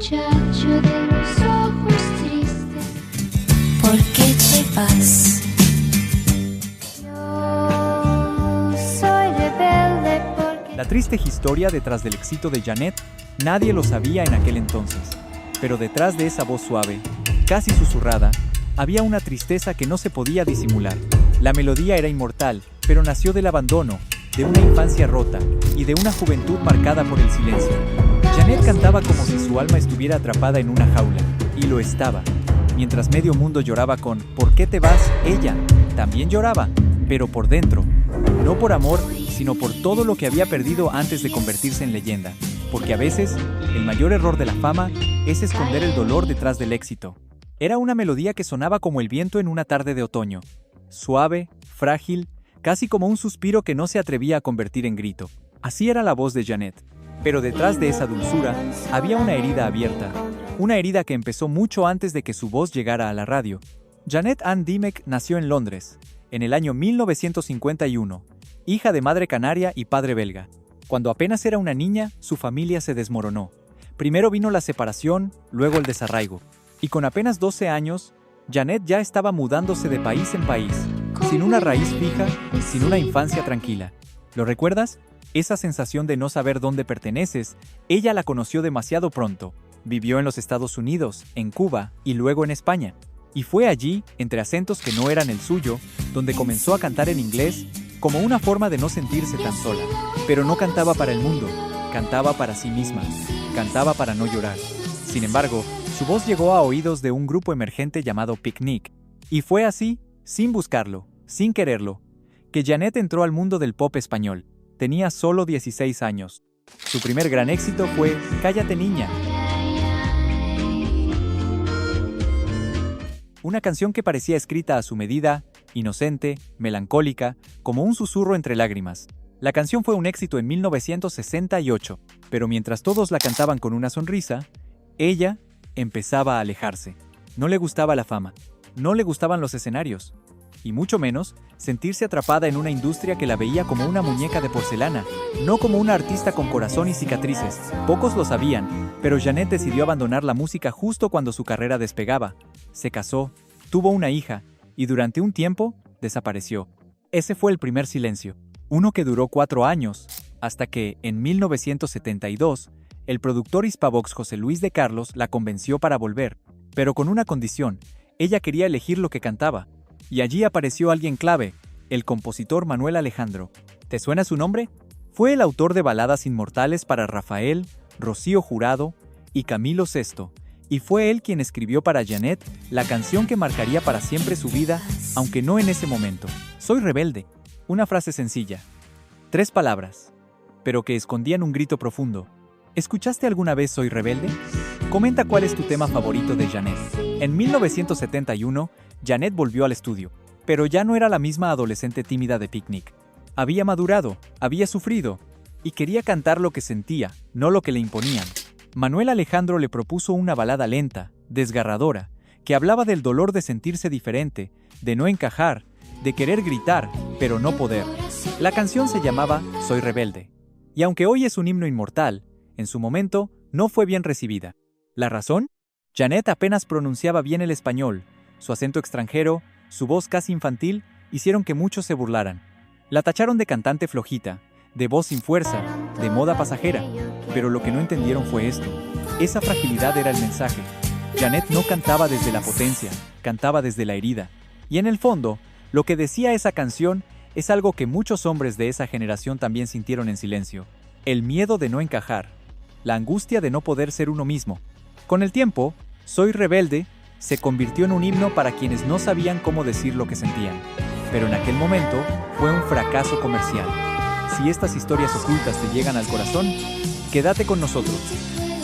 muchacho de los ojos tristes, ¿por qué te vas? Yo soy rebelde porque... La triste historia detrás del éxito de Janet, nadie lo sabía en aquel entonces. Pero detrás de esa voz suave, casi susurrada, había una tristeza que no se podía disimular. La melodía era inmortal, pero nació del abandono, de una infancia rota y de una juventud marcada por el silencio. Janet cantaba como si su alma estuviera atrapada en una jaula, y lo estaba. Mientras medio mundo lloraba con ¿por qué te vas?, ella también lloraba, pero por dentro. No por amor, sino por todo lo que había perdido antes de convertirse en leyenda. Porque a veces, el mayor error de la fama es esconder el dolor detrás del éxito. Era una melodía que sonaba como el viento en una tarde de otoño. Suave, frágil, casi como un suspiro que no se atrevía a convertir en grito. Así era la voz de Janet. Pero detrás de esa dulzura había una herida abierta. Una herida que empezó mucho antes de que su voz llegara a la radio. Janet Ann Dimmock nació en Londres, en el año 1951, hija de madre canaria y padre belga. Cuando apenas era una niña, su familia se desmoronó. Primero vino la separación, luego el desarraigo. Y con apenas 12 años, Janet ya estaba mudándose de país en país, sin una raíz fija, sin una infancia tranquila. ¿Lo recuerdas? Esa sensación de no saber dónde perteneces, ella la conoció demasiado pronto. Vivió en los Estados Unidos, en Cuba y luego en España. Y fue allí, entre acentos que no eran el suyo, donde comenzó a cantar en inglés como una forma de no sentirse tan sola. Pero no cantaba para el mundo, cantaba para sí misma, cantaba para no llorar. Sin embargo, su voz llegó a oídos de un grupo emergente llamado Picnic. Y fue así, sin buscarlo, sin quererlo, que Janet entró al mundo del pop español. Tenía solo 16 años. Su primer gran éxito fue Cállate niña. Una canción que parecía escrita a su medida, inocente, melancólica, como un susurro entre lágrimas. La canción fue un éxito en 1968, pero mientras todos la cantaban con una sonrisa, ella empezaba a alejarse. No le gustaba la fama, no le gustaban los escenarios, y mucho menos sentirse atrapada en una industria que la veía como una muñeca de porcelana, no como una artista con corazón y cicatrices. Pocos lo sabían, pero Janet decidió abandonar la música justo cuando su carrera despegaba. Se casó, tuvo una hija, y durante un tiempo, desapareció. Ese fue el primer silencio, uno que duró 4 años, hasta que, en 1972, el productor hispavox José Luis de Carlos la convenció para volver, pero con una condición: ella quería elegir lo que cantaba. Y allí apareció alguien clave, el compositor Manuel Alejandro. ¿Te suena su nombre? Fue el autor de baladas inmortales para Rafael, Rocío Jurado y Camilo Sesto, y fue él quien escribió para Janet la canción que marcaría para siempre su vida, aunque no en ese momento. Soy rebelde. Una frase sencilla. 3 palabras, pero que escondían un grito profundo. ¿Escuchaste alguna vez Soy rebelde? Comenta cuál es tu tema favorito de Janet. En 1971, Janet volvió al estudio, pero ya no era la misma adolescente tímida de Picnic. Había madurado, había sufrido, y quería cantar lo que sentía, no lo que le imponían. Manuel Alejandro le propuso una balada lenta, desgarradora, que hablaba del dolor de sentirse diferente, de no encajar, de querer gritar, pero no poder. La canción se llamaba Soy rebelde, y aunque hoy es un himno inmortal, en su momento no fue bien recibida. ¿La razón? Janet apenas pronunciaba bien el español. Su acento extranjero, su voz casi infantil, hicieron que muchos se burlaran. La tacharon de cantante flojita, de voz sin fuerza, de moda pasajera. Pero lo que no entendieron fue esto. Esa fragilidad era el mensaje. Janet no cantaba desde la potencia, cantaba desde la herida. Y en el fondo, lo que decía esa canción es algo que muchos hombres de esa generación también sintieron en silencio. El miedo de no encajar, la angustia de no poder ser uno mismo. Con el tiempo, Soy rebelde se convirtió en un himno para quienes no sabían cómo decir lo que sentían. Pero en aquel momento fue un fracaso comercial. Si estas historias ocultas te llegan al corazón, quédate con nosotros.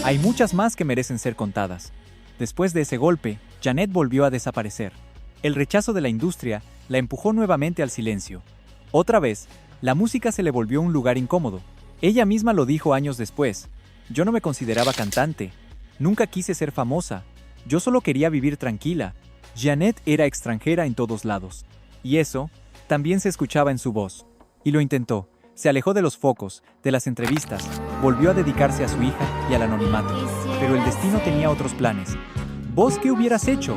Hay muchas más que merecen ser contadas. Después de ese golpe, Janet volvió a desaparecer. El rechazo de la industria la empujó nuevamente al silencio. Otra vez, la música se le volvió un lugar incómodo. Ella misma lo dijo años después. Yo no me consideraba cantante. Nunca quise ser famosa. Yo solo quería vivir tranquila. Janet era extranjera en todos lados. Y eso también se escuchaba en su voz. Y lo intentó. Se alejó de los focos, de las entrevistas, volvió a dedicarse a su hija y al anonimato. Pero el destino tenía otros planes. ¿Vos qué hubieras hecho?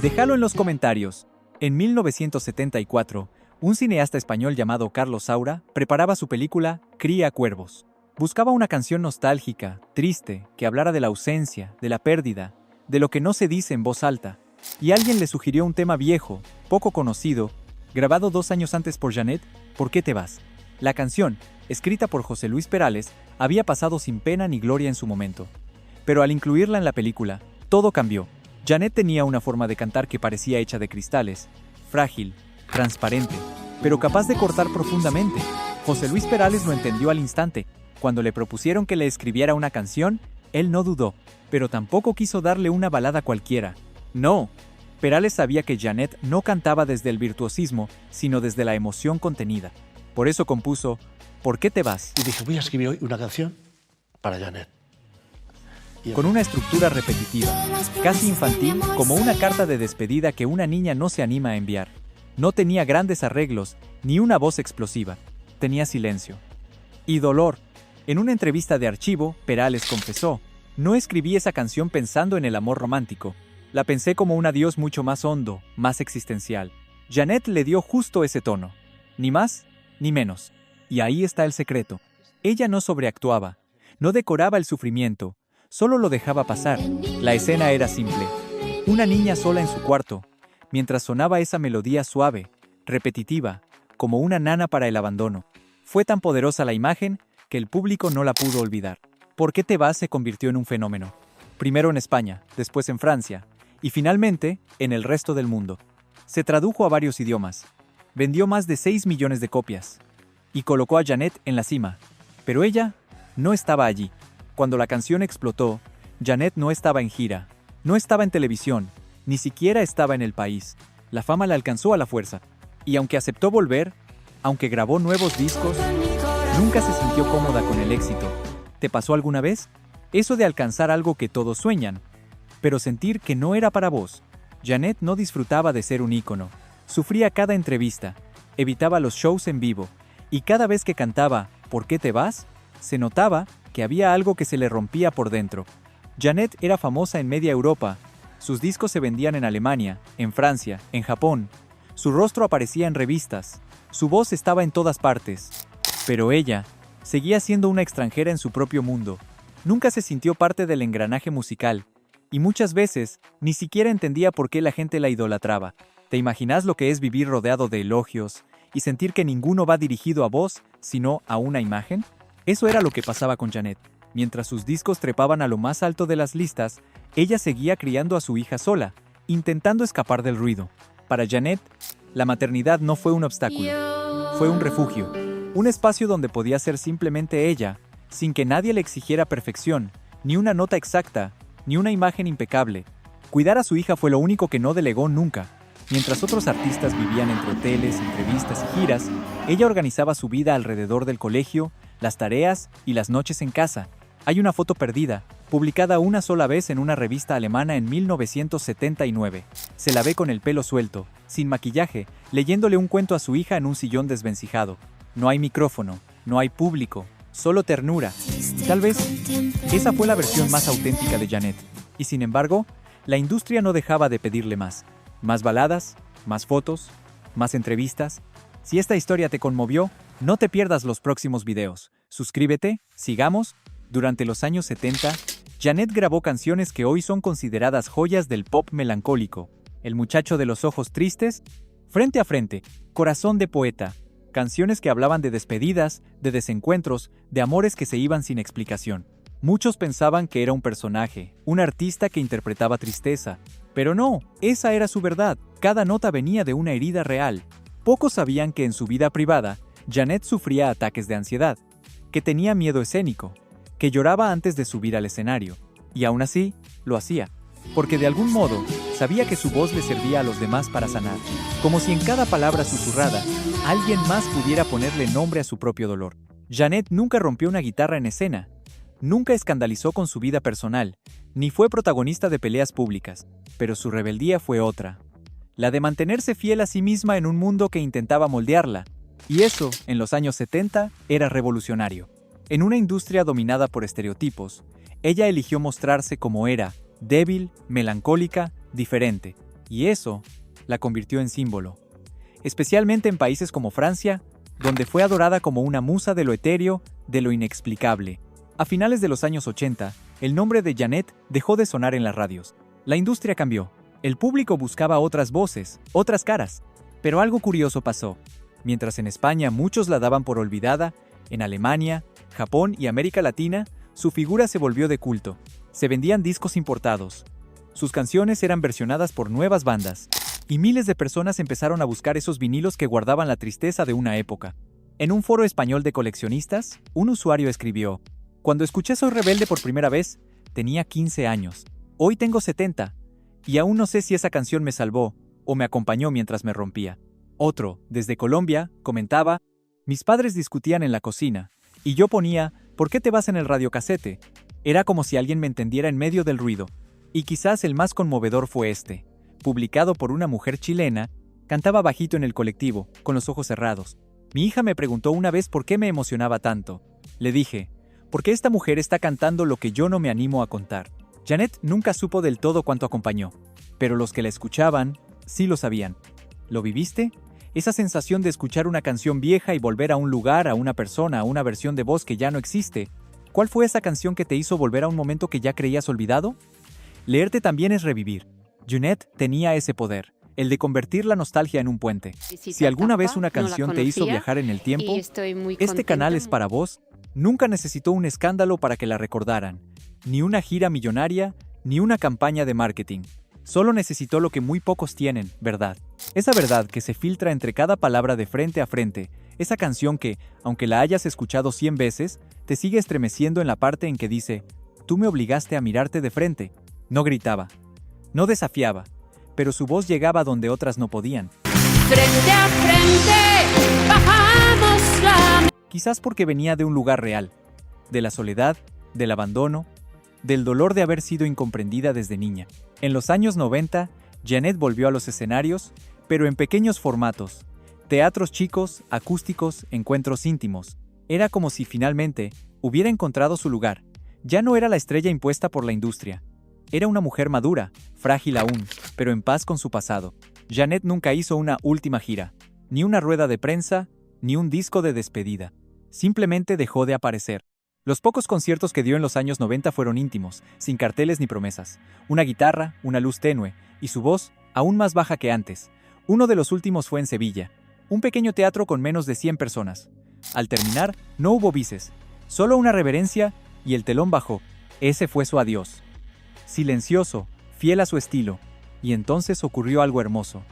Déjalo en los comentarios. En 1974, un cineasta español llamado Carlos Saura preparaba su película Cría cuervos. Buscaba una canción nostálgica, triste, que hablara de la ausencia, de la pérdida, de lo que no se dice en voz alta. Y alguien le sugirió un tema viejo, poco conocido, grabado 2 años antes por Janet, ¿Por qué te vas? La canción, escrita por José Luis Perales, había pasado sin pena ni gloria en su momento. Pero al incluirla en la película, todo cambió. Janet tenía una forma de cantar que parecía hecha de cristales, frágil, transparente, pero capaz de cortar profundamente. José Luis Perales lo entendió al instante. Cuando le propusieron que le escribiera una canción, él no dudó, pero tampoco quiso darle una balada cualquiera. No. Perales sabía que Janet no cantaba desde el virtuosismo, sino desde la emoción contenida. Por eso compuso ¿Por qué te vas? Y dije, voy a escribir hoy una canción para Janet. Con una estructura repetitiva, casi infantil, como una carta de despedida que una niña no se anima a enviar. No tenía grandes arreglos, ni una voz explosiva. Tenía silencio. Y dolor. En una entrevista de archivo, Perales confesó, no escribí esa canción pensando en el amor romántico. La pensé como un adiós mucho más hondo, más existencial. Janet le dio justo ese tono. Ni más, ni menos. Y ahí está el secreto. Ella no sobreactuaba, no decoraba el sufrimiento, solo lo dejaba pasar. La escena era simple. Una niña sola en su cuarto, mientras sonaba esa melodía suave, repetitiva, como una nana para el abandono. Fue tan poderosa la imagen que el público no la pudo olvidar. ¿Por qué te vas? Se convirtió en un fenómeno. Primero en España, después en Francia, y finalmente en el resto del mundo. Se tradujo a varios idiomas. Vendió más de 6 millones de copias. Y colocó a Janet en la cima. Pero ella no estaba allí. Cuando la canción explotó, Janet no estaba en gira, no estaba en televisión, ni siquiera estaba en el país. La fama la alcanzó a la fuerza. Y aunque aceptó volver, aunque grabó nuevos discos, nunca se sintió cómoda con el éxito. ¿Te pasó alguna vez? Eso de alcanzar algo que todos sueñan, pero sentir que no era para vos. Janet no disfrutaba de ser un ícono. Sufría cada entrevista, evitaba los shows en vivo, y cada vez que cantaba ¿Por qué te vas?, se notaba que había algo que se le rompía por dentro. Janet era famosa en media Europa. Sus discos se vendían en Alemania, en Francia, en Japón. Su rostro aparecía en revistas. Su voz estaba en todas partes. Pero ella seguía siendo una extranjera en su propio mundo. Nunca se sintió parte del engranaje musical. Y muchas veces ni siquiera entendía por qué la gente la idolatraba. ¿Te imaginas lo que es vivir rodeado de elogios y sentir que ninguno va dirigido a vos, sino a una imagen? Eso era lo que pasaba con Janet. Mientras sus discos trepaban a lo más alto de las listas, ella seguía criando a su hija sola, intentando escapar del ruido. Para Janet, la maternidad no fue un obstáculo, fue un refugio, un espacio donde podía ser simplemente ella, sin que nadie le exigiera perfección, ni una nota exacta, ni una imagen impecable. Cuidar a su hija fue lo único que no delegó nunca. Mientras otros artistas vivían entre hoteles, entrevistas y giras, ella organizaba su vida alrededor del colegio, las tareas y las noches en casa. Hay una foto perdida, publicada una sola vez en una revista alemana en 1979. Se la ve con el pelo suelto, sin maquillaje, leyéndole un cuento a su hija en un sillón desvencijado. No hay micrófono, no hay público, solo ternura. Y tal vez esa fue la versión más auténtica de Janet. Y sin embargo, la industria no dejaba de pedirle más. Más baladas, más fotos, más entrevistas. Si esta historia te conmovió, no te pierdas los próximos videos. Suscríbete, sigamos. Durante los años 70, Janet grabó canciones que hoy son consideradas joyas del pop melancólico. El muchacho de los ojos tristes, Frente a frente, Corazón de poeta. Canciones que hablaban de despedidas, de desencuentros, de amores que se iban sin explicación. Muchos pensaban que era un personaje, un artista que interpretaba tristeza. Pero no, esa era su verdad. Cada nota venía de una herida real. Pocos sabían que en su vida privada, Janet sufría ataques de ansiedad, que tenía miedo escénico, que lloraba antes de subir al escenario. Y aún así, lo hacía, porque de algún modo, sabía que su voz le servía a los demás para sanar. Como si en cada palabra susurrada, alguien más pudiera ponerle nombre a su propio dolor. Janet nunca rompió una guitarra en escena, nunca escandalizó con su vida personal, ni fue protagonista de peleas públicas, pero su rebeldía fue otra. La de mantenerse fiel a sí misma en un mundo que intentaba moldearla. Y eso, en los años 70, era revolucionario. En una industria dominada por estereotipos, ella eligió mostrarse como era, débil, melancólica, diferente. Y eso la convirtió en símbolo. Especialmente en países como Francia, donde fue adorada como una musa de lo etéreo, de lo inexplicable. A finales de los años 80, el nombre de Jeanette dejó de sonar en las radios. La industria cambió. El público buscaba otras voces, otras caras. Pero algo curioso pasó. Mientras en España muchos la daban por olvidada, en Alemania, Japón y América Latina, su figura se volvió de culto. Se vendían discos importados. Sus canciones eran versionadas por nuevas bandas. Y miles de personas empezaron a buscar esos vinilos que guardaban la tristeza de una época. En un foro español de coleccionistas, un usuario escribió: "Cuando escuché Soy Rebelde por primera vez, tenía 15 años. Hoy tengo 70. Y aún no sé si esa canción me salvó o me acompañó mientras me rompía". Otro, desde Colombia, comentaba: "Mis padres discutían en la cocina, y yo ponía, ¿por qué te vas en el radiocasete?". Era como si alguien me entendiera en medio del ruido. Y quizás el más conmovedor fue este. Publicado por una mujer chilena, cantaba bajito en el colectivo, con los ojos cerrados. Mi hija me preguntó una vez por qué me emocionaba tanto. Le dije: "Porque esta mujer está cantando lo que yo no me animo a contar". Jeanette nunca supo del todo cuánto acompañó, pero los que la escuchaban, sí lo sabían. ¿Lo viviste? Esa sensación de escuchar una canción vieja y volver a un lugar, a una persona, a una versión de voz que ya no existe. ¿Cuál fue esa canción que te hizo volver a un momento que ya creías olvidado? Leerte también es revivir. Jeanette tenía ese poder, el de convertir la nostalgia en un puente. Si alguna vez una canción te hizo viajar en el tiempo, este canal es para vos. Nunca necesitó un escándalo para que la recordaran, ni una gira millonaria, ni una campaña de marketing. Solo necesitó lo que muy pocos tienen, verdad. Esa verdad que se filtra entre cada palabra de frente a frente, esa canción que, aunque la hayas escuchado 100 veces, te sigue estremeciendo en la parte en que dice: "Tú me obligaste a mirarte de frente". No gritaba, no desafiaba, pero su voz llegaba donde otras no podían. Frente a frente, bajamos la... Quizás porque venía de un lugar real, de la soledad, del abandono, del dolor de haber sido incomprendida desde niña. En los años 90, Jeanette volvió a los escenarios, pero en pequeños formatos. Teatros chicos, acústicos, encuentros íntimos. Era como si finalmente hubiera encontrado su lugar. Ya no era la estrella impuesta por la industria. Era una mujer madura, frágil aún, pero en paz con su pasado. Jeanette nunca hizo una última gira, ni una rueda de prensa, ni un disco de despedida. Simplemente dejó de aparecer. Los pocos conciertos que dio en los años 90 fueron íntimos, sin carteles ni promesas. Una guitarra, una luz tenue, y su voz, aún más baja que antes. Uno de los últimos fue en Sevilla, un pequeño teatro con menos de 100 personas. Al terminar, no hubo bises, solo una reverencia, y el telón bajó. Ese fue su adiós. Silencioso, fiel a su estilo. Y entonces ocurrió algo hermoso.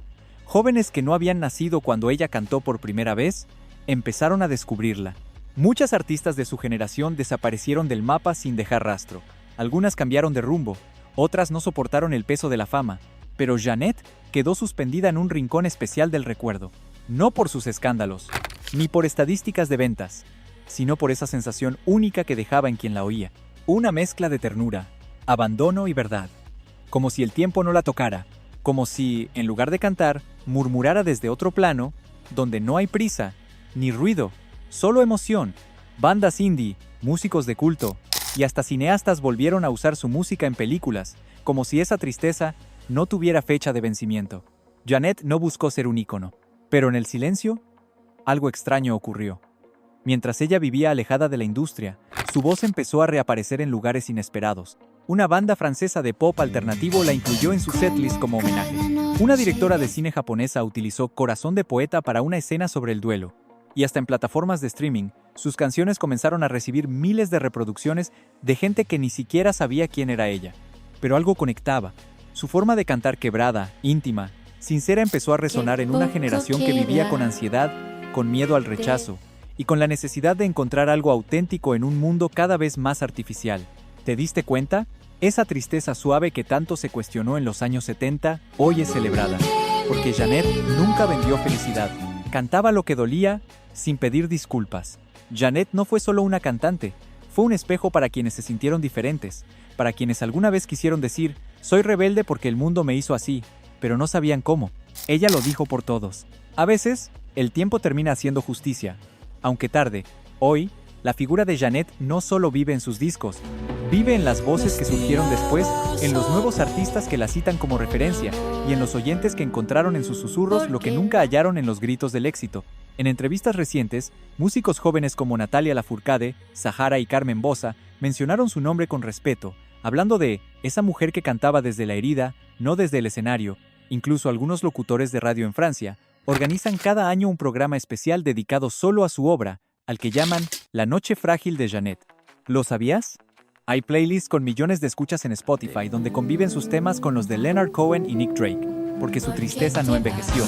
Jóvenes que no habían nacido cuando ella cantó por primera vez, empezaron a descubrirla. Muchas artistas de su generación desaparecieron del mapa sin dejar rastro. Algunas cambiaron de rumbo, otras no soportaron el peso de la fama, pero Jeanette quedó suspendida en un rincón especial del recuerdo. No por sus escándalos, ni por estadísticas de ventas, sino por esa sensación única que dejaba en quien la oía. Una mezcla de ternura, abandono y verdad. Como si el tiempo no la tocara, como si, en lugar de cantar, murmurara desde otro plano, donde no hay prisa, ni ruido, solo emoción. Bandas indie, músicos de culto, y hasta cineastas volvieron a usar su música en películas, como si esa tristeza no tuviera fecha de vencimiento. Jeanette no buscó ser un ícono, pero en el silencio, algo extraño ocurrió. Mientras ella vivía alejada de la industria, su voz empezó a reaparecer en lugares inesperados. Una banda francesa de pop alternativo la incluyó en su setlist como homenaje. Una directora de cine japonesa utilizó Corazón de Poeta para una escena sobre el duelo. Y hasta en plataformas de streaming, sus canciones comenzaron a recibir miles de reproducciones de gente que ni siquiera sabía quién era ella. Pero algo conectaba. Su forma de cantar quebrada, íntima, sincera empezó a resonar en una generación que vivía con ansiedad, con miedo al rechazo, y con la necesidad de encontrar algo auténtico en un mundo cada vez más artificial. ¿Te diste cuenta? Esa tristeza suave que tanto se cuestionó en los años 70, hoy es celebrada. Porque Jeanette nunca vendió felicidad. Cantaba lo que dolía, sin pedir disculpas. Jeanette no fue solo una cantante, fue un espejo para quienes se sintieron diferentes, para quienes alguna vez quisieron decir: soy rebelde porque el mundo me hizo así, pero no sabían cómo. Ella lo dijo por todos. A veces, El tiempo termina haciendo justicia. Aunque tarde, hoy, la figura de Janet no solo vive en sus discos, vive en las voces que surgieron después, en los nuevos artistas que la citan como referencia, y en los oyentes que encontraron en sus susurros lo que nunca hallaron en los gritos del éxito. En entrevistas recientes, músicos jóvenes como Natalia Lafourcade, Sahara y Carmen Bossa mencionaron su nombre con respeto, hablando de esa mujer que cantaba desde la herida, no desde el escenario. Incluso algunos locutores de radio en Francia organizan cada año un programa especial dedicado solo a su obra, al que llaman La Noche Frágil de Janet. ¿Lo sabías? Hay playlists con millones de escuchas en Spotify donde conviven sus temas con los de Leonard Cohen y Nick Drake, porque su tristeza no envejeció,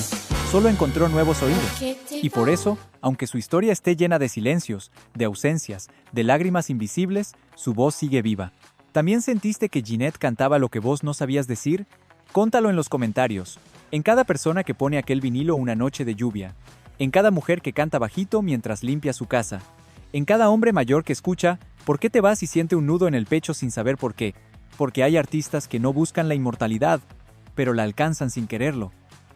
solo encontró nuevos oídos. Y por eso, aunque su historia esté llena de silencios, de ausencias, de lágrimas invisibles, su voz sigue viva. ¿También sentiste que Janet cantaba lo que vos no sabías decir? Cóntalo en los comentarios. En cada persona que pone aquel vinilo una noche de lluvia. En cada mujer que canta bajito mientras limpia su casa. En cada hombre mayor que escucha ¿por qué te vas? Y siente un nudo en el pecho sin saber por qué. Porque hay artistas que no buscan la inmortalidad, pero la alcanzan sin quererlo.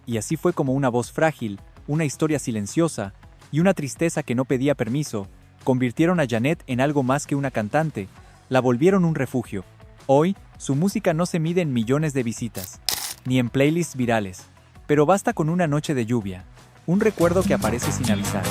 Y así fue como una voz frágil, una historia silenciosa y una tristeza que no pedía permiso, convirtieron a Janet en algo más que una cantante, la volvieron un refugio. Hoy, su música no se mide en millones de visitas, ni en playlists virales, pero basta con una noche de lluvia, un recuerdo que aparece sin avisar.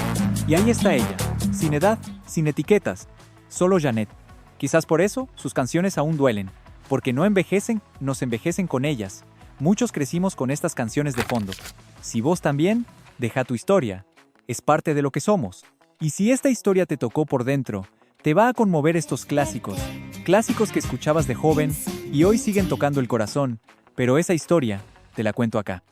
Y ahí está ella, sin edad, sin etiquetas, solo Janet. Quizás por eso, sus canciones aún duelen, porque no envejecen, nos envejecen con ellas. Muchos crecimos con estas canciones de fondo. Si vos también, deja tu historia. Es parte de lo que somos. Y si esta historia te tocó por dentro, te va a conmover estos clásicos. Clásicos que escuchabas de joven y hoy siguen tocando el corazón, pero esa historia te la cuento acá.